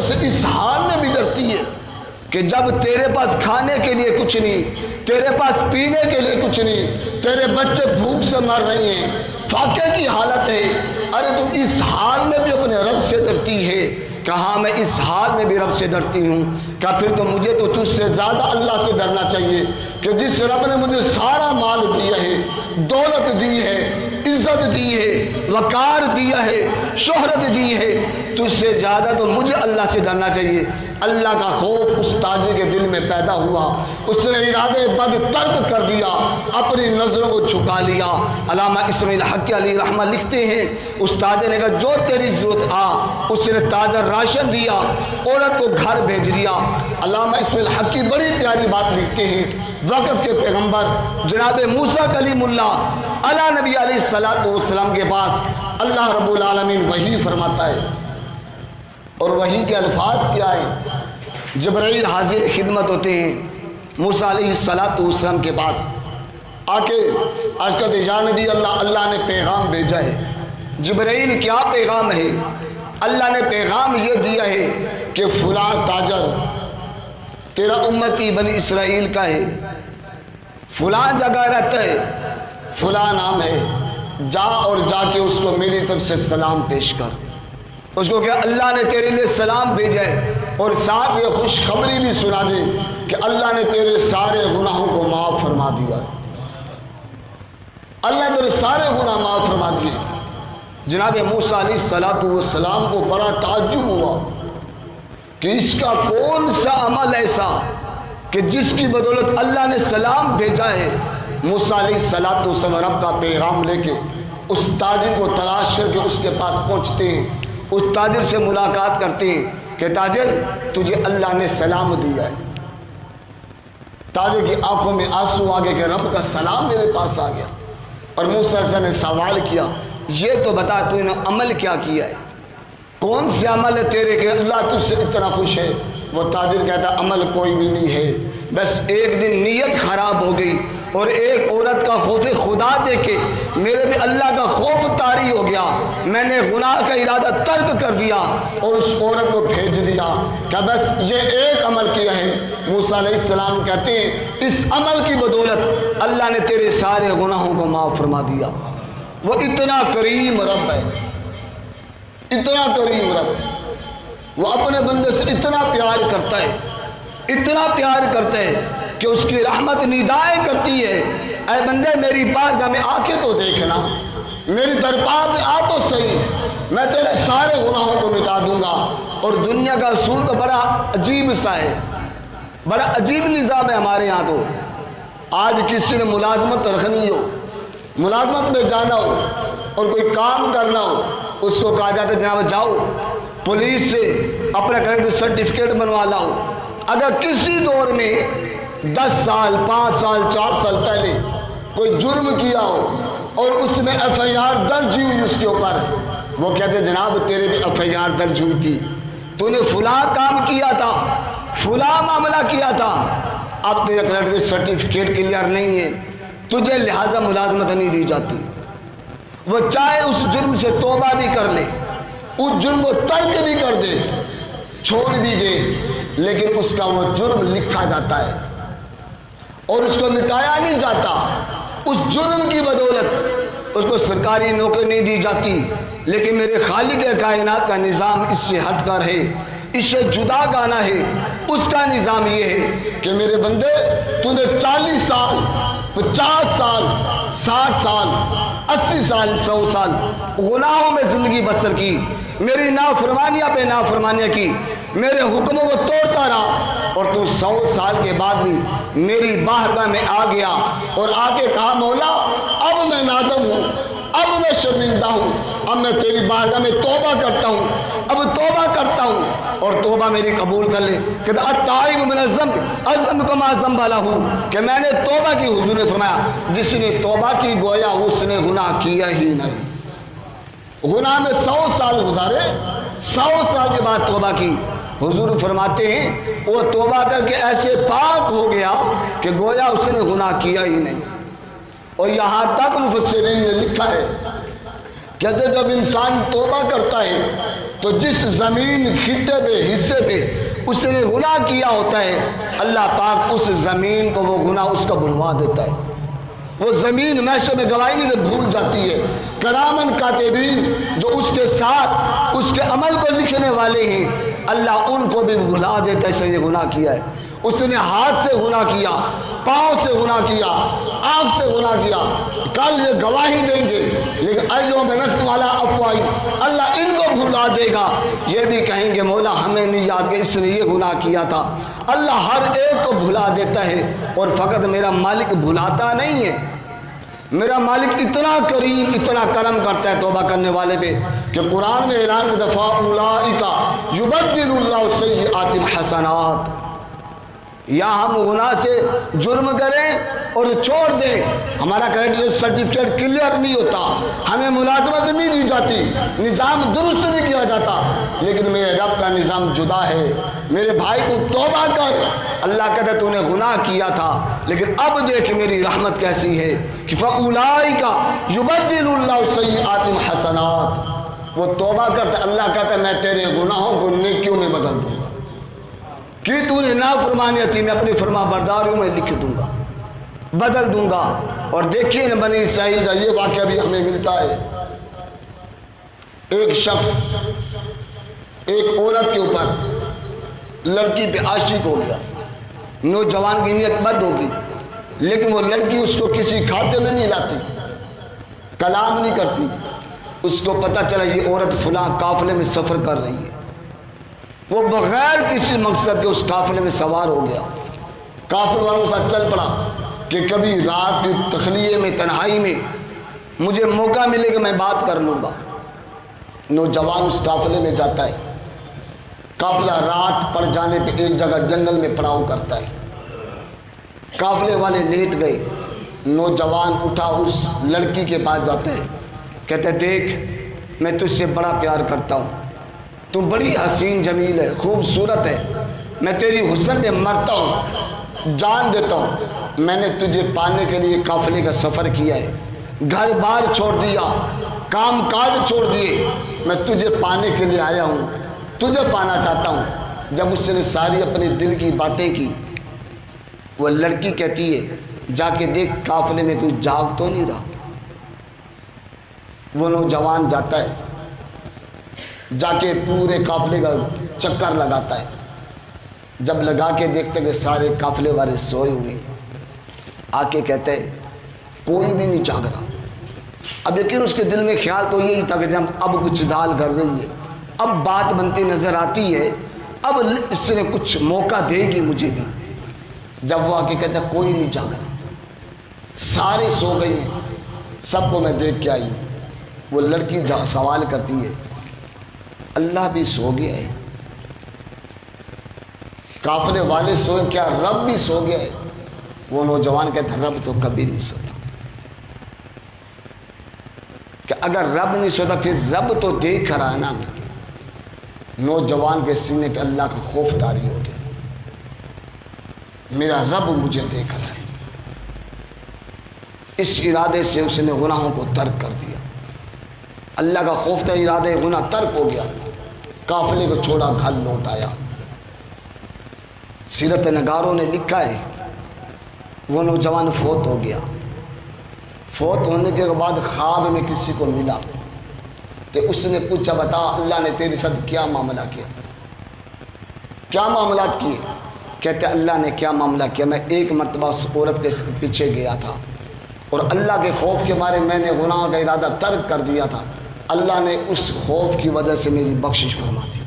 سے اس حال میں بھی ڈرتی ہے کہ جب تیرے پاس کھانے کے لیے کچھ نہیں، تیرے پاس پینے کے لیے کچھ نہیں، تیرے بچے بھوک سے مر رہے ہیں، فاقے کی حالت ہے، ارے تم اس حال میں بھی اپنے رب سے ڈرتی ہے؟ کہا میں اس حال میں بھی رب سے ڈرتی ہوں۔ کہا پھر تو مجھے تو تجھ سے زیادہ اللہ سے ڈرنا چاہیے کہ جس رب نے مجھے سارا مال دیا ہے، دولت دی ہے، عزت دی ہے، وقار دیا ہے، شہرت دی ہے، تجھ سے زیادہ تو مجھے اللہ سے ڈرنا چاہیے۔ اللہ کا خوف اس تاجر کے دل میں پیدا ہوا، اس نے ارادے بد ترک کر دیا، اپنی نظروں کو جھکا لیا۔ علامہ اسماعیل حقی علیہ رحمہ لکھتے ہیں اس تاجر نے کہا جو تیری ضرورت اس نے تاجر راشن دیا، عورت کو گھر بھیج دیا۔ علامہ اسماعیل حقی بڑی پیاری بات لکھتے ہیں، وقت کے پیغمبر جناب موسیٰ کلیم اللہ علیہ نبی علیہ السلام کے پاس اللہ رب العالمین وحی فرماتا ہے، اور وحی کے الفاظ کیا ہے؟ جبرائیل حاضر خدمت ہوتے ہیں موسیٰ علیہ السلام کے پاس، آ کے عرض کرتے یا نبی اللہ نے پیغام بھیجا ہے۔ جبرائیل کیا پیغام ہے؟ اللہ نے پیغام یہ دیا ہے کہ فلاں تاجر تیرا امتی بنی اسرائیل کا ہے، فلاں جگہ رہتا ہے، فلاں نام ہے، جا اور جا کے اس کو میری طرف سے سلام پیش کر، اس کو کہ اللہ نے تیرے لیے سلام بھیجا ہے، اور ساتھ یہ خوشخبری بھی سنا دے کہ اللہ نے تیرے سارے گناہوں کو معاف فرما دیا ہے، اللہ نے تیرے سارے گناہ معاف فرما دیے۔ جناب موسیٰ علیہ السلام کو بڑا تعجب ہوا کہ اس کا کون سا عمل ایسا کہ جس کی بدولت اللہ نے سلام بھیجا ہے۔ موسیٰ علیہ السلام رب کا پیغام لے کے اس تاجر کو تلاش کر کے اس کے پاس پہنچتے ہیں، اس تاجر سے ملاقات کرتے ہیں کہ تاجر تجھے اللہ نے سلام دیا ہے۔ تاجر کی آنکھوں میں آنسو آ گئے کہ رب کا سلام میرے پاس آ گیا، اور موسیٰ علیہ السلام نے سوال کیا یہ تو بتا تو نے عمل کیا کیا ہے، کون سے عمل ہے تیرے کہ اللہ تجھ سے اتنا خوش ہے؟ وہ تاجر کہتا عمل کوئی بھی نہیں ہے، بس ایک دن نیت خراب ہو گئی اور ایک عورت کا خوف خدا دے کے میرے بھی اللہ کا خوف طاری ہو گیا، میں نے گناہ کا ارادہ ترک کر دیا اور اس عورت کو بھیج دیا، کہ بس یہ ایک عمل کیا ہے۔ موسیٰ علیہ السلام کہتے ہیں اس عمل کی بدولت اللہ نے تیرے سارے گناہوں کو معاف فرما دیا۔ وہ اتنا کریم رب ہے، اتنا کریم رب ہے، وہ اپنے بندے سے اتنا پیار کرتا ہے، اتنا پیار کرتا ہے کہ اس کی رحمت ندائیں کرتی ہے اے بندے میری بارگاہ میں آ کے تو دیکھنا، میری دربار میں آ تو صحیح، میں تیرے سارے گناہوں کو مٹا دوں گا۔ اور دنیا کا اصول تو بڑا عجیب سا ہے، بڑا عجیب نظام ہے ہمارے یہاں تو۔ آج کسی نے ملازمت رکھنی ہو، ملازمت میں جانا ہو اور کوئی کام کرنا ہو، اس کو کہا جاتا ہے جناب جاؤ پولیس سے اپنا کریکٹر سرٹیفکیٹ بنوا لاؤ۔ اگر کسی دور میں 10 سال 5 سال 4 سال پہلے کوئی جرم کیا ہو اور اس میں FIR درج ہوئی اس کے اوپر، وہ کہتے جناب تیرے بھی FIR درج ہوئی تھی، تو نے فلاں کام کیا تھا، فلاں معاملہ کیا تھا، اب تیرا کریکٹر سرٹیفکیٹ کلیئر نہیں ہے، تجھے لہٰذا ملازمت نہیں دی جاتی۔ وہ چاہے اس جرم سے توبہ بھی کر لے، اس جرم کو ترک بھی کر دے، چھوڑ بھی دے، لیکن اس کا وہ جرم لکھا جاتا ہے اور اس کو مٹایا نہیں جاتا۔ اس جرم کی بدولت اس کو سرکاری نوکری نہیں دی جاتی، لیکن میرے خالق کائنات کا نظام اس سے ہٹ کر ہے، اس سے جدا گانا ہے۔ اس کا نظام یہ ہے کہ میرے بندے تو نے 40 سال 50 سال 60 سال 80 سال 100 سال گناہوں میں زندگی بسر کی، میری نافرمانیاں پہ نافرمانیاں کی، میرے حکموں کو توڑتا رہا، اور تو 100 سال کے بعد بھی میری بارگاہ میں آ گیا اور آ کے کہا مولا اب میں نادم ہوں، اب میں شرمندہ ہوں، اب میں تیری بارگاہ میں توبہ کرتا ہوں، اب توبہ کرتا ہوں اور توبہ میری قبول کر لے۔ کہ التائب من الذنب اعظم کما ذنب له، کہ میں نے توبہ کی، حضور نے فرمایا جس نے توبہ کی گویا اس نے گناہ کیا ہی نہیں۔ گناہ میں 100 سال گزارے، 100 سال کے بعد توبہ کی، حضور فرماتے ہیں وہ توبہ کر کے ایسے پاک ہو گیا کہ گویا اس نے گناہ کیا ہی نہیں۔ اور یہاں تک مفسرین نے لکھا ہے کہ جب انسان توبہ کرتا ہے تو جس زمین خطے پہ حصے پہ اس نے گناہ کیا ہوتا ہے اللہ پاک اس زمین کو وہ گناہ اس کا بھلوا دیتا ہے. وہ زمین محشر میں گواہی نہیں دے بھول جاتی ہے. کرامن کاتبین جو اس کے ساتھ اس کے عمل کو لکھنے والے ہیں اللہ ان کو بھی بھلا دیتا ہے. اس نے یہ گناہ کیا ہے, اس نے ہاتھ سے گناہ کیا, پاؤں سے گناہ کیا, آنکھ سے گناہ کیا, کل یہ گواہی دیں گے لیکن ایو میں نفس والا افواہی اللہ ان کو بھلا دے گا. یہ بھی کہیں گے مولا ہمیں نہیں یاد کہ اس نے یہ گناہ کیا تھا. اللہ ہر ایک کو بھلا دیتا ہے اور فقط میرا مالک بھلاتا نہیں ہے. میرا مالک اتنا کریم اتنا کرم کرتا ہے توبہ کرنے والے پہ کہ قرآن میں اعلان کی دفعہ اولئک یبدل اللہ سیئاتہم حسنات. یا ہم گناہ سے جرم کریں اور چھوڑ دیں, ہمارا کریڈٹ سرٹیفکیٹ کلیئر نہیں ہوتا, ہمیں ملازمت نہیں دی جاتی, نظام درست نہیں کیا جاتا, لیکن میرے رب کا نظام جدا ہے. میرے بھائی کو توبہ کر, اللہ کہتا ہے تو نے گناہ کیا تھا لیکن اب دیکھ میری رحمت کیسی ہے کہ فَأُولَئِكَ يُبَدِّلُ اللَّهُ سَيِّئَاتِهِمْ حَسَنَاتٍ. وہ توبہ کرتا, اللہ کہتا ہے میں تیرے گناہوں کو نیکیوں میں بدل دوں گا. کہ تو نے نافرمانی کی میں اپنی فرما برداریوں میں لکھ دوں گا, بدل دوں گا. اور دیکھیے نا بنی اسرائیل کا یہ واقعہ بھی ہمیں ملتا ہے. ایک شخص ایک عورت کے اوپر لڑکی پہ عاشق ہو گیا. نوجوان کی نیت بد ہوگی لیکن وہ لڑکی اس کو کسی کھاتے میں نہیں لاتی, کلام نہیں کرتی. اس کو پتہ چلا یہ عورت فلاں قافلے میں سفر کر رہی ہے. وہ بغیر کسی مقصد کے اس قافلے میں سوار ہو گیا. قافلے والوں سے چل پڑا کہ کبھی رات کی تخلیے میں تنہائی میں مجھے موقع ملے کہ میں بات کر لوں گا. نوجوان اس قافلے میں جاتا ہے. قافلہ رات پڑ جانے پہ ایک جگہ جنگل میں پڑاؤ کرتا ہے. قافلے والے لیٹ گئے. نوجوان اٹھا اس لڑکی کے پاس جاتا ہے, کہتے دیکھ میں تجھ سے بڑا پیار کرتا ہوں, تو بڑی حسین جمیل ہے, خوبصورت ہے, میں تیری حسن میں مرتا ہوں, جان دیتا ہوں. میں نے تجھے پانے کے لیے قافلے کا سفر کیا ہے, گھر بار چھوڑ دیا, کام کاج چھوڑ دیے, میں تجھے پانے کے لیے آیا ہوں, تجھے پانا چاہتا ہوں. جب اس نے ساری اپنے دل کی باتیں کی, وہ لڑکی کہتی ہے جا کے دیکھ قافلے میں کوئی جاگ تو نہیں رہا. وہ نوجوان جاتا ہے, جا کے پورے قافلے کا چکر لگاتا ہے. جب لگا کے دیکھتے کہ سارے قافلے والے سوئے ہوئے, آ کے کہتے ہیں کوئی بھی نہیں جاگ رہا. اب لیکن اس کے دل میں خیال تو یہی تھا کہ جب اب کچھ دال کر رہی ہے, اب بات بنتی نظر آتی ہے, اب اس نے کچھ موقع دے گی مجھے بھی. جب وہ آ کے کہتا ہے کوئی نہیں جاگ رہا, سارے سو گئے ہیں, سب کو میں دیکھ کے آئی. وہ لڑکی سوال کرتی ہے اللہ بھی سو گیا ہے, قافلے والے سوئے, کیا رب بھی سو گیا ہے؟ وہ نوجوان کہتا ہے رب تو کبھی نہیں سوتا. کہ اگر رب نہیں سوتا پھر رب تو دیکھ رہا ہے نا. نوجوان کے سینے پہ اللہ کا خوف طاری ہو گیا, میرا رب مجھے دیکھ رہا ہے. اس ارادے سے اس نے گناہوں کو ترک کر دیا. اللہ کا خوف تھا, ارادے گناہ ترک ہو گیا, قافلے کو چھوڑا, گھر لوٹ آیا. سیرت نگاروں نے لکھا ہے وہ نوجوان فوت ہو گیا. فوت ہونے کے بعد خواب میں کسی کو ملا تو اس نے پوچھا بتا اللہ نے تیرے ساتھ کیا معاملہ کیا, کیا معاملات کیے؟ کہتے اللہ نے کیا معاملہ کیا, میں ایک مرتبہ اس عورت کے پیچھے گیا تھا اور اللہ کے خوف کے مارے میں نے گناہ کا ارادہ ترک کر دیا تھا. اللہ نے اس خوف کی وجہ سے میری بخشش فرما دی.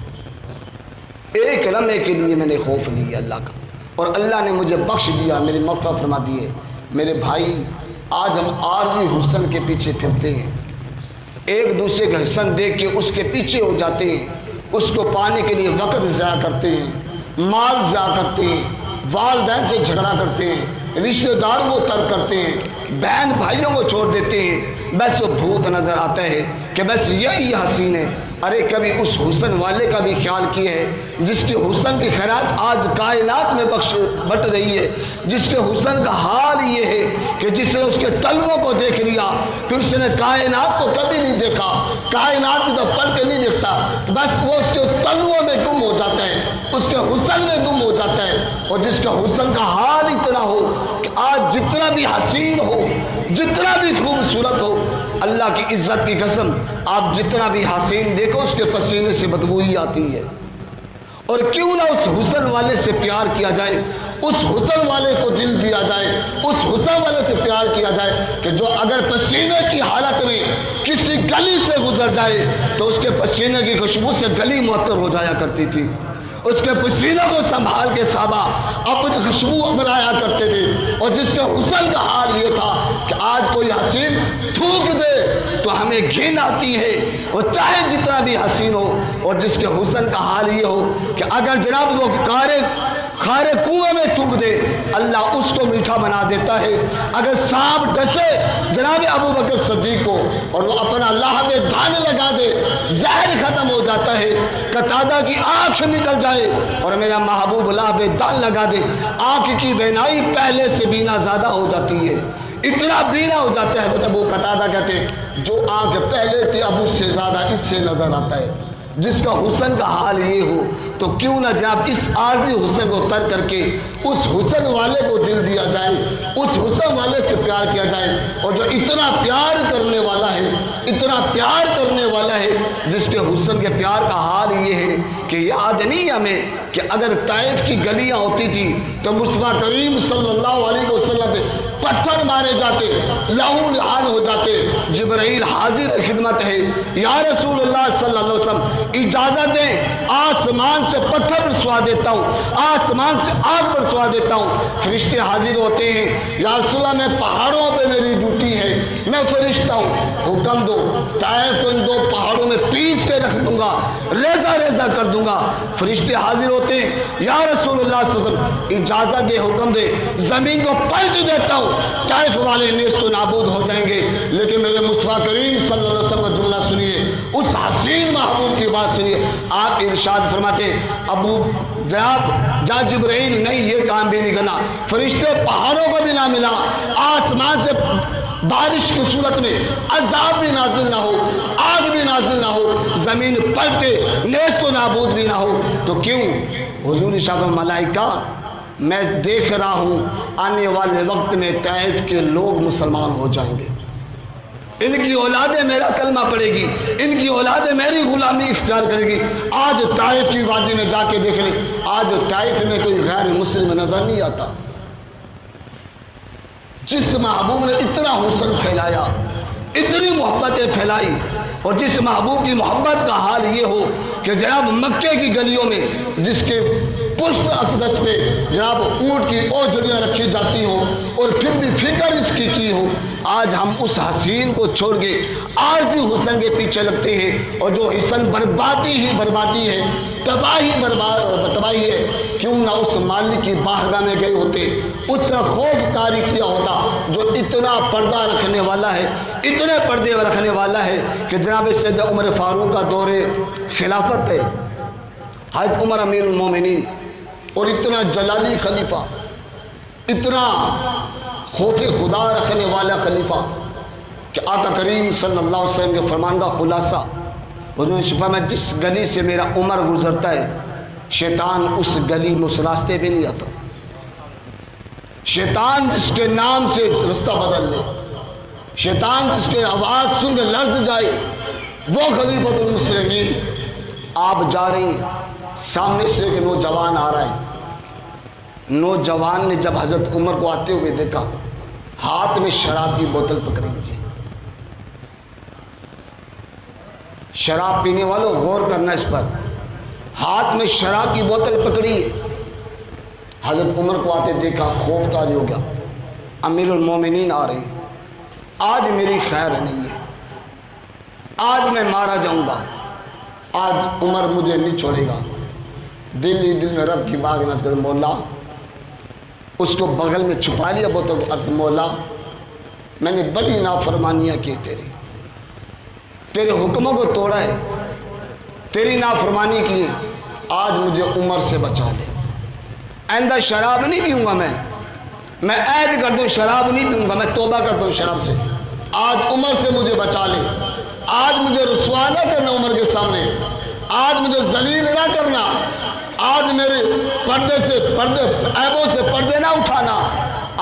ایک لمحے کے لیے میں نے خوف لیا اللہ کا اور اللہ نے مجھے بخش دیا, میری مغفرت فرما دی ہے. میرے بھائی آج ہم عارضی حسن کے پیچھے پھرتے ہیں, ایک دوسرے کا حسن دیکھ کے اس کے پیچھے ہو جاتے ہیں, اس کو پانے کے لیے وقت ضائع کرتے ہیں, مال ضائع کرتے ہیں, والدین سے جھگڑا کرتے ہیں, رشتہ داروں کو ترک کرتے ہیں. بہن بھائیوں کو چھوڑ دیتے ہیں، بس وہ بھوت نظر آتا ہے کہ بس یہی حسین ہے۔ ارے کبھی اس حسن والے کا بھی خیال کیا ہے جس کے حسن کی خیرات آج کائنات میں بٹ رہی ہے، جس کے حسن کا حال یہ ہے کہ جس نے اس کے تلووں کو دیکھ لیا پھر اس نے کائنات کو کبھی نہیں دیکھا، کائنات کی تو پل کے نہیں دیکھتا، بس وہ اس کے تلووں میں گم ہو جاتا ہے، اس کے حسن میں گم ہو جاتا ہے۔ اور جس کے حسن کا حال اتنا ہو کہ آج جتنا بھی حسین ہو، جتنا بھی خوبصورت ہو، اللہ کی عزت کی قسم آپ جتنا بھی حسین دیکھو اس کے پسینے سے بدبو ہی آتی ہے۔ اور کیوں نہ اس حسن والے سے پیار کیا جائے، اس حسن والے کو دل دیا جائے، اس حسن والے سے پیار کیا جائے کہ جو اگر پسینے کی حالت میں کسی گلی سے گزر جائے تو اس کے پسینے کی خوشبو سے گلی معطر ہو جایا کرتی تھی، اس کے پسینوں کو سنبھال کے صحابہ اپنی خوشبو بنایا کرتے تھے۔ اور جس کے حسن کا حال یہ تھا کہ آج کوئی حسین تھوک دے تو ہمیں گھن آتی ہے، وہ چاہے جتنا بھی حسین ہو۔ اور جس کے حسن کا حال یہ ہو کہ اگر جناب وہ خارے کنویں میں تھوک دے اللہ اس کو میٹھا بنا دیتا ہے۔ اگر سانپ ڈسے جناب ابو بکر صدیق کو اور وہ اپنا اللہ میں دھان لگا دے زہر ختم ہو جاتا ہے، قتادہ کی آنکھ نکل جائے اور میرا محبوب اللہ پہ دان لگا دے آنکھ کی بینائی پہلے سے بینا زیادہ ہو جاتی ہے، اتنا بینا ہو جاتا ہے۔ حضرت ابو قتادہ کہتے ہیں جو آنکھ پہلے تھی اب اس سے زیادہ اس سے نظر آتا ہے۔ جس کا حسن کا حال یہ ہو تو کیوں نہ جناب اس عارضی حسن کو ترک کر کے اس حسن والے کو دل دیا جائے، اس حسن والے سے پیار کیا جائے۔ اور جو اتنا پیار کرنے والا ہے، اتنا پیار کرنے والا ہے جس کے حسن کے پیار کا حال یہ ہے کہ یاد نہیں ہمیں کہ اگر طائف کی گلیاں ہوتی تھی تو مصطفیٰ کریم صلی اللہ علیہ وسلم پہ پتھر مارے جاتے، لہو لہان ہو جاتے، جبرائیل حاضر خدمت ہے، یا رسول اللہ صلی اللہ علیہ وسلم اجازت دیں آسمان سے پتھر برسوا دیتا ہوں، آسمان سے آگ برسوا دیتا ہوں۔ فرشتے حاضر ہوتے ہیں، یا رسول اللہ میں پہاڑوں پہ میری ڈیوٹی ہے، میں فرشتہ ہوں، حکم دو طائف کو ان دو پہاڑوں میں پیس کے رکھ دوں گا، ریزہ ریزہ کر دوں گا۔ فرشتے حاضر ہوتے ہیں، یا رسول اللہ صلی اللہ علیہ وسلم اجازت دے، حکم دے زمین کو پلٹ دیتا ہوں، طائف والے نیست و نابود ہو جائیں گے۔ لیکن میرے مصطفیٰ کریم صلی اللہ علیہ وسلم کا جملہ سنیے، اس حسین محبوب کی بات سنیے۔ آپ ارشاد فرماتے ابو جناب جا جبرائیل نہیں یہ کام بھی نہیں کرنا، فرشتے پہاڑوں کو بھی نہ ملا، آسمان سے بارش کی صورت میں عذاب بھی نازل نہ ہو، آگ بھی نازل نہ ہو، زمین پلٹے نیست و نابود بھی نہ ہو تو کیوں؟ حضور شاہ ملائکہ میں دیکھ رہا ہوں آنے والے وقت میں طائف کے لوگ مسلمان ہو جائیں گے، ان کی اولادیں میرا کلمہ پڑھے گی، ان کی اولادیں میری غلامی اختیار کرے گی۔ آج طائف کی وادی میں جا کے دیکھ لیں، آج طائف میں کوئی غیر مسلم نظر نہیں آتا۔ جس محبوب نے اتنا حسن پھیلایا، اتنی محبتیں پھیلائی، اور جس محبوب کی محبت کا حال یہ ہو کہ جناب مکے کی گلیوں میں جس کے پشت اقدس پہ جناب اونٹ کی اوجڑیاں رکھی جاتی ہوں اور پھر بھی فکر اس کی ہو، آج ہم اس حسین کو چھوڑ کے عارضی حسن کے پیچھے لگتے ہیں، اور جو حسن بربادی ہی بربادی ہے، تباہی ہے۔ کیوں نہ اس مالک کی بارگاہ میں گئے ہوتے، اس کا خوف طاری کیا ہوتا جو اتنا پردہ رکھنے والا ہے، اتنے پردے رکھنے والا ہے کہ جناب سید عمر فاروق کا دور خلافت ہے، حضرت عمر امیر المومنین، اور اتنا جلالی خلیفہ، اتنا خوف خدا رکھنے والا خلیفہ کہ آقا کریم صلی اللہ علیہ وسلم کے فرمان کا خلاصہ حضور نے فرمایا جس گلی سے میرا عمر گزرتا ہے شیطان اس گلی میں اس راستے پہ نہیں آتا، شیطان جس کے نام سے رستہ بدل لے، شیطان جس کے آواز سن کے لرز جائے، وہ خلیفۃ المسلمین۔ آپ جا رہے ہیں، سامنے سے ایک نوجوان آ رہا ہے، نوجوان نے جب حضرت عمر کو آتے ہوئے دیکھا، ہاتھ میں شراب کی بوتل پکڑی ہوئی ہے۔ شراب پینے والوں غور کرنا اس پر، ہاتھ میں شراب کی بوتل پکڑی ہے۔ حضرت عمر کو آتے دیکھا، خوف طاری ہو گیا، امیر المومنین آ رہے ہیں، آج میری خیر نہیں ہے، آج میں مارا جاؤں گا، آج عمر مجھے نہیں چھوڑے گا۔ دل ہی دل میں رب کی باغ نظر کر مولا، اس کو بغل میں چھپا لیا بوتل کو، عرض مولا میں نے بڑی نافرمانیاں کی تیرے حکموں کو توڑا ہے، تیری نافرمانی کی، آج مجھے عمر سے بچا لے۔ آئندہ شراب نہیں پیوں گا، میں عہد کر دوں شراب نہیں پیوں گا، میں توبہ کر دوں شراب سے، آج عمر سے مجھے بچا لے، آج مجھے رسوا نہ کرنا عمر کے سامنے، آج مجھے ذلیل نہ کرنا، آج میرے عیبوں سے پردے نہ اٹھانا،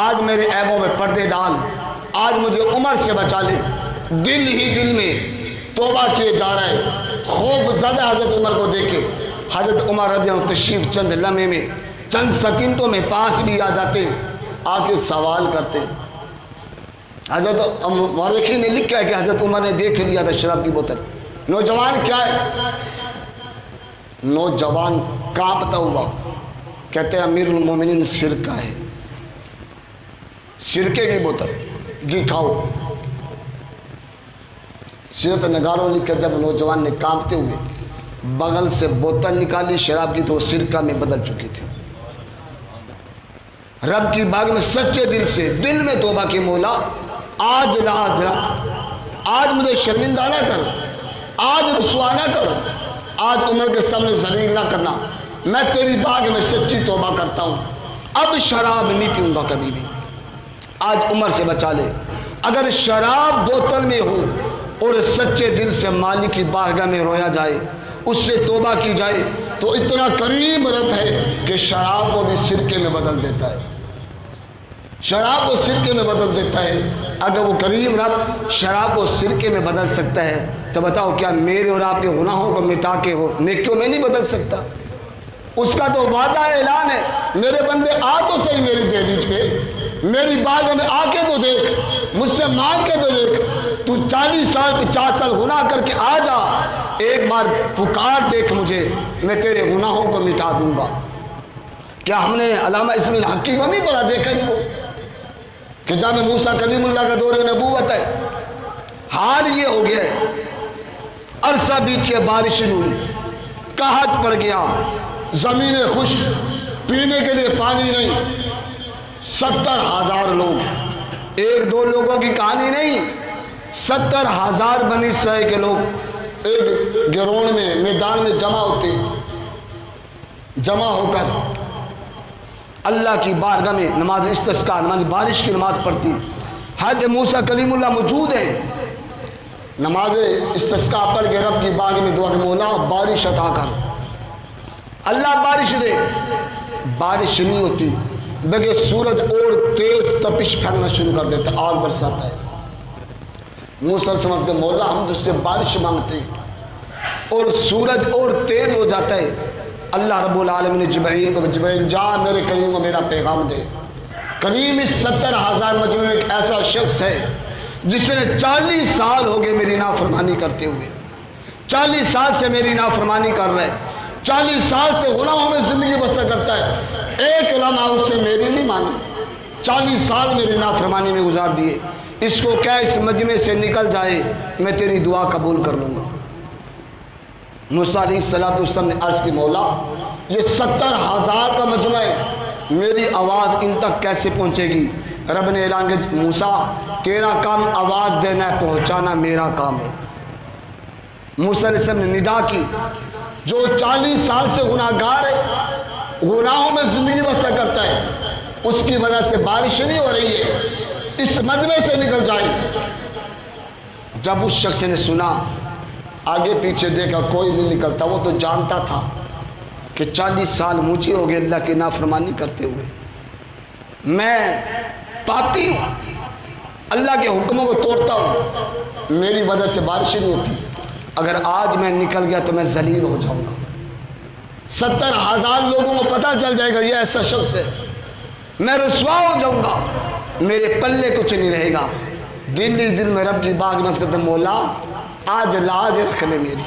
آج میرے عیبوں میں پردے ڈال، آج مجھے عمر سے بچا لے۔ دل ہی دل میں توبہ کیے جا رہا ہے، خوف زدہ حضرت عمر کو دیکھے، حضرت عمر رضی اللہ عنہ تشریف چند لمحے میں، چند سکینتوں میں پاس بھی آ جاتے، آ کے سوال کرتے۔ حضرت مورخین نے لکھا ہے کہ حضرت عمر نے دیکھ لیا تھا شراب کی بوتل۔ نوجوان کیا ہے؟ نوجوان کانپتا ہوا کہتے ہیں امیر المومنین سرکہ ہے، سرکے کی بوتل گھی کھاؤ۔ سیرت نگاروں لکھا جب نوجوان نے کانپتے ہوئے بغل سے بوتل نکالی شراب کی تو وہ سرکہ میں بدل چکی تھی۔ رب کی باغ میں سچے دل سے دل میں توبہ کی، مولا آج مجھے شرمندہ نہ کر، آج رسوا نہ کر، آج عمر کے سامنے ذلیل نہ کرنا، میں تیری باغ میں سچی توبہ کرتا ہوں، اب شراب نہیں پیوں گا کبھی بھی، آج عمر سے بچا لے۔ اگر شراب بوتل میں ہو اور سچے دل سے مالک کی بارگاہ میں رویا جائے، اس سے توبہ کی جائے، تو اتنا کریم رب ہے کہ شراب کو بھی سرکے میں بدل دیتا ہے، شراب کو سرکے میں بدل دیتا ہے۔ اگر وہ کریم رب شراب کو سرکے میں بدل سکتا ہے تو بتاؤ کیا میرے اور آپ کے گناہوں کو مٹا کے وہ نیکیوں میں نہیں بدل سکتا؟ اس کا تو وعدہ اعلان ہے، میرے بندے آ تو صحیح میری دہلیز پہ، میری باغ میں آ کے تو دیکھ، مجھ سے مانگ کے تو دیکھ، تو 40 سال 50 سال گناہ کر کے آ جا، ایک بار پکار دیکھ مجھے، میں تیرے گناہوں کو مٹا دوں گا۔ کیا ہم نے علامہ اسماعیل حقی کو نہیں پڑھا دیکھا ان کو کہ جامع موسیٰ کلیم اللہ کا دور نبوت ہے؟ حال یہ ہو گیا ہے، عرصہ بیت کے بارش ہوئی، قحط پڑ گیا، زمینیں خشک، پینے کے لیے پانی نہیں، 70,000 لوگ، ایک دو لوگوں کی کہانی نہیں، 70,000 بنی اسرائیل کے لوگ ایک گروڑ میں میدان میں جمع ہوتے، جمع ہو کر اللہ کی بارگاہ میں نماز استسقاء، نماز بارش کی نماز پڑھتی۔ حضرت موسیٰ کلیم اللہ موجود ہیں، نماز استسقاء پڑھ کے رب کی باغ میں دعا کہ مولا بارش عطا کر، اللہ بارش دے، بارش نہیں ہوتی بلکہ سورج اور تیز تپش پھینکنا شروع کر دیتا ہے، آگ برساتا ہے۔ موسیٰ سمجھ کے مولا ہم تجھ سے بارش مانگتے ہیں، اور سورج اور تیز ہو جاتا ہے۔ اللہ رب العالمین نے جبرائیل کو، جبرائیل جا میرے کریم کو میرا پیغام دے۔ کریم اس 70,000 مجموعے میں ایک ایسا شخص ہے جس نے 40 سال ہو گئے میری نافرمانی کرتے ہوئے، 40 سال سے میری نافرمانی کر رہے، 40 سال سے گناہوں میں زندگی بسر کرتا ہے، ایک لمحہ اس سے میری نہیں مانی، 40 سال میری نافرمانی میں گزار دیے، اس کو کیا اس مجمع سے نکل جائے، میں تیری دعا قبول کر لوں گا۔ موسیٰ علیہ السلام نے عرض کی مولا یہ 70,000 کا مجمع ہے، میری آواز ان تک کیسے پہنچے گی؟ رب نے اعلان کیا موسیٰ تیرا کام آواز دینا ہے، پہنچانا میرا کام ہے۔ موسیٰ علیہ السلام نے ندا کی، جو 40 سال سے گناہ گار ہے، گناہوں میں زندگی بسر کرتا ہے، اس کی وجہ سے بارش نہیں ہو رہی ہے، اس مجمع سے نکل جائے۔ جب اس شخص نے سنا، آگے پیچھے دیکھا کوئی نہیں نکلتا، وہ تو جانتا تھا کہ 40 سال مجھے ہو گئے اللہ کی نافرمانی کرتے ہوئے، میں پاپی ہوں، اللہ کے حکموں کو توڑتا ہوں، میری وجہ سے بارش نہیں ہوتی، اگر آج میں نکل گیا تو میں ذلیل ہو جاؤں گا، 70,000 لوگوں کو پتہ چل جائے گا یہ ایسا شخص ہے، میں رسوا ہو جاؤں گا، میرے پلے کچھ نہیں رہے گا۔ دل ہی دل میں رب کی باغ میں کہتا مولا آج لاج رکھ لے میری،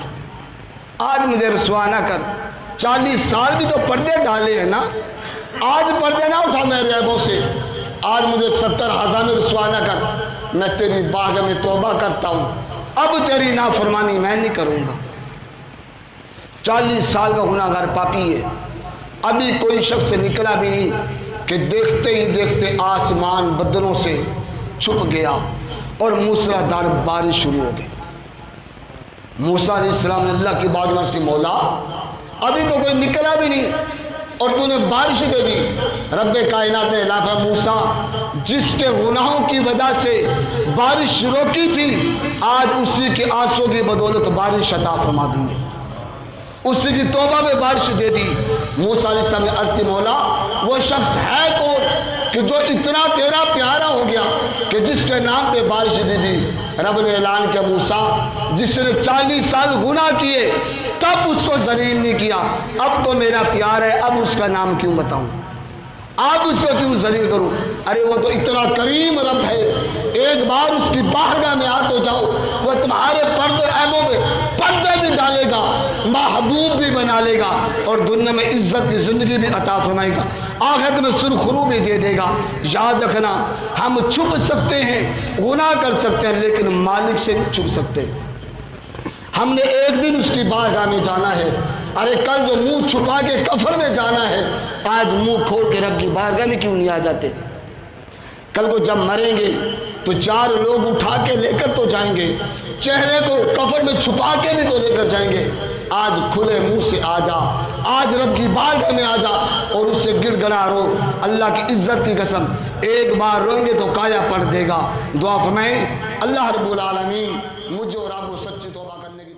آج مجھے رسوا نہ کر، 40 سال بھی تو پردے ڈالے ہیں نا، آج پردے نہ اٹھا میرے عیبوں سے، آج مجھے 70,000 میں رسوا نہ کر، میں تیری باغ میں توبہ کرتا ہوں، اب تیری نافرمانی میں نہیں کروں گا۔ 40 سال کا گناہ گار پاپی ہے، ابھی کوئی شخص نکلا بھی نہیں کہ دیکھتے ہی دیکھتے آسمان بدلوں سے چھپ گیا اور موسلادھار بارش شروع ہو گئی۔ موسیٰ علیہ السلام نے اللہ کی بات میں اس کی مولا ابھی تو کوئی نکلا بھی نہیں اور تو نے بارش دے دی۔ رب کائنات نے اعلان موسیٰ جس کے گناہوں کی وجہ سے بارش روکی تھی آج اسی کے آنسوں کی بدولت بارش عطا فرما دی ہے، اسی کی توبہ میں بارش دے دی۔ موسیٰ علیہ السلام نے عرض کی مولا وہ شخص ہے کون کہ جو اتنا تیرا پیارا ہو گیا کہ جس کے نام پہ بارش دے دی؟ رب نے اعلان کیا موسیٰ جس نے 40 سال گناہ کیے تب اس کو ذلیل نہیں کیا، اب تو میرا پیار ہے، اب اس کا نام کیوں بتاؤں، آپ اس کو کیوں ذلیل کروں؟ ارے وہ تو اتنا کریم رب ہے، ایک بار اس کی بارگاہ میں آ تو جاؤ، وہ تمہارے پردے عیبوں میں پردے بھی ڈالے گا، محبوب بھی بنا لے گا اور دنیا میں عزت کی زندگی بھی عطا فرمائے گا، آخرت میں سرخرو بھی دے دے گا۔ یاد رکھنا ہم چھپ سکتے ہیں، گناہ کر سکتے ہیں، لیکن مالک سے نہیں چھپ سکتے۔ ہم نے ایک دن اس کی بارگاہ میں جانا ہے، ارے کل جو منہ چھپا کے کفر میں جانا ہے آج منہ کھول کے رب کی بارگاہ میں کیوں نہیں آ جاتے؟ کل کو جب مریں گے تو 4 لوگ اٹھا کے لے کر تو جائیں گے، چہرے کو کفر میں چھپا کے بھی تو لے کر جائیں گے۔ آج کھلے منہ سے آ جا، آج رب کی بارگاہ میں آ جا اور اس سے گڑ گڑا رو، اللہ کی عزت کی قسم ایک بار روئیں گے تو کایا پڑ دے گا۔ دعا فرمائیں اللہ رب العالمین مجھے اور آپ کو سچی توبہ کرنے کی